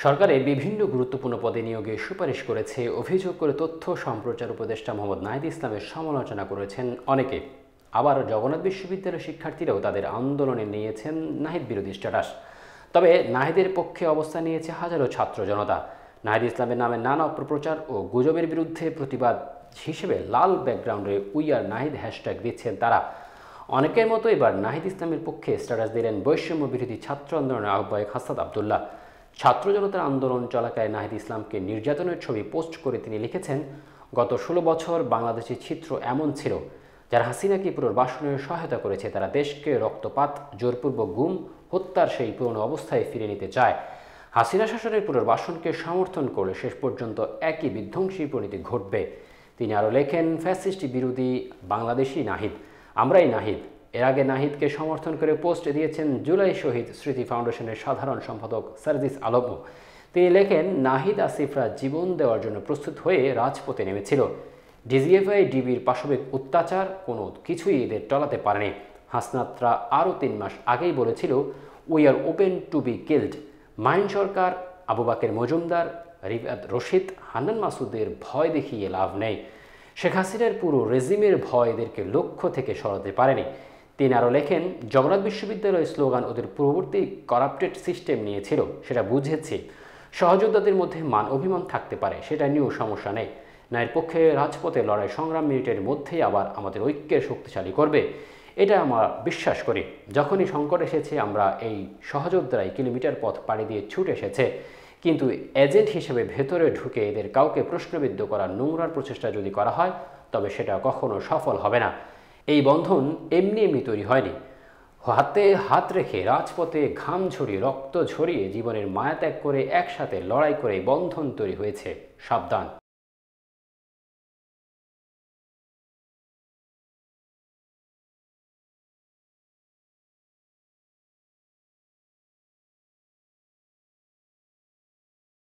সরকারে বিভিন্ন গুরুত্বপূর্ণ পদে নিয়োগে সুপারিশ করেছে অভিযোগ করে তথ্য সম্প্রচার উপদেষ্টা মোহাম্মদ নাহিদ ইসলামের সমালোচনা করেছেন অনেকে। আবার জগন্নাথ বিশ্ববিদ্যালয়ের শিক্ষার্থীরাও তাদের আন্দোলনে নিয়েছেন নাহিদ বিরোধী স্ট্যাটাস। তবে নাহিদের পক্ষে অবস্থান নিয়েছে হাজারো ছাত্র জনতা। নাহিদ ইসলামের নামে নানা অপপ্রচার ও গুজবের বিরুদ্ধে প্রতিবাদ হিসেবে লাল ব্যাকগ্রাউন্ডে উই আর নাহিদ হ্যাশট্যাগ দিচ্ছেন তারা। অনেকের মতো এবার নাহিদ ইসলামের পক্ষে স্ট্যাটাস দিলেন বৈষম্য বিরোধী ছাত্র আন্দোলনের আহ্বায়ক হাসাদ আবদুল্লাহ। ছাত্র জনতার আন্দোলন চলাকালে নাহিদ ইসলামকে নির্যাতনের ছবি পোস্ট করে তিনি লিখেছেন, গত ১৬ বছর বাংলাদেশের চিত্র এমন ছিল, যারা হাসিনাকে পুনর্বাসনের সহায়তা করেছে তারা দেশকে রক্তপাত, জোরপূর্বক গুম, হত্যার সেই পুরনো অবস্থায় ফিরে নিতে চায়। হাসিনা শাসনের পুনর্বাসনকে সমর্থন করলে শেষ পর্যন্ত একই বিধ্বংসী পরিণতি ঘটবে। তিনি আরও লেখেন, ফ্যাসিস্ট বিরোধী বাংলাদেশি নাহিদ, আমরাই নাহিদ। এর আগে নাহিদকে সমর্থন করে পোস্ট দিয়েছেন জুলাই শহীদ স্মৃতি ফাউন্ডেশনের সাধারণ সম্পাদক সার্জিস আলমও। তিনি লেখেন, নাহিদ আসিফরা জীবন দেওয়ার জন্য প্রস্তুত হয়ে রাজপথে নেমেছিল। ডিজিএফআই ডিবির পাশবিক অত্যাচার কোনো কিছুই এদের টলাতে পারেনি। হাসনাতরা আরও ৩ মাস আগেই বলেছিল, we are open to be killed. Mahin Sarkar, Abu Baker Majumder, Rifat Rashid, Hannan মাসুদের ভয় দেখিয়ে লাভ নেই। শেখ হাসিনার পুরো রেজিমের ভয় এদেরকে লক্ষ্য থেকে সরাতে পারেনি। তিনি আরও লেখেন, জগন্নাথ বিশ্ববিদ্যালয়ের স্লোগান ওদের পূর্ববর্তী করাপ্টেড সিস্টেম নিয়েছিল, সেটা বুঝেছি। সহযোদ্ধাদের মধ্যে মান অভিমান থাকতে পারে, সেটা নিয়েও সমস্যা নেই। ন্যায়ের পক্ষে রাজপথে লড়াই সংগ্রাম মিনিটের মধ্যেই আবার আমাদের ঐক্যের শক্তিশালী করবে, এটা আমরা বিশ্বাস করি। যখনই সংকট এসেছে আমরা এই সহযোদ্ধারাই কিলোমিটার পথ পাড়ি দিয়ে ছুটে এসেছে। কিন্তু এজেন্ট হিসেবে ভেতরে ঢুকে এদের কাউকে প্রশ্নবিদ্ধ করার নোংরার প্রচেষ্টা যদি করা হয় তবে সেটা কখনো সফল হবে না। এই বন্ধন এমনি এমনি তৈরি হয়নি। হাতে হাত রেখে রাজপথে ঘাম ঝরিয়ে রক্ত ঝরিয়ে জীবনের মায়া ত্যাগ করে একসাথে লড়াই করে বন্ধন তৈরি হয়েছে। সাবধান।